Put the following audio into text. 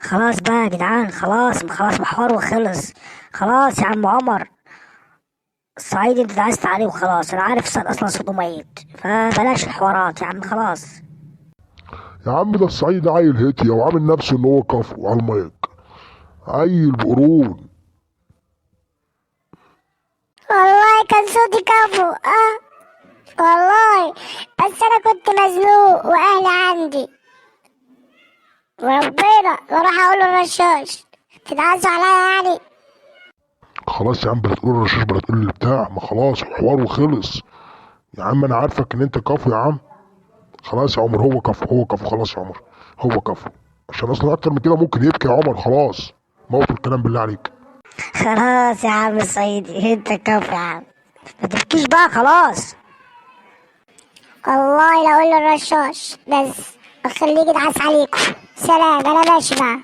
خلاص بقى يا جدعان، خلاص محور وخلص. خلاص يا عم عمر، الصعيد انت دعست عليه وخلاص. انا عارف الصعيد اصلا صوته ميت، فبلاش الحوارات يا عم خلاص. يا عم ده الصعيد عيل هتيا وعامل نفسه ان هو كفو على المايك، عيل بقرون. والله كان صوتي كفو والله، بس انا كنت مزنوق واهلي عندي، وربنا واروح اقول للرشاش تدعسوا عليا يعني. خلاص يا عم بلا تقول الرشاش بلا تقول اللي بتاع، ما خلاص الحوار وخلص. يا عم انا عارفك ان انت كفو يا عم. خلاص يا عمر، هو كفو هو كفو، خلاص يا عمر هو كفو. عشان اصلا اكتر من كده ممكن يبكي يا عمر. خلاص موت الكلام بالله عليك. خلاص يا عم الصعيدي انت كفو يا عم، ما تبكيش بقى خلاص. والله لا اقول للرشاش، بس اخليه يدعس عليكم. سلام، انا ماشي بقى.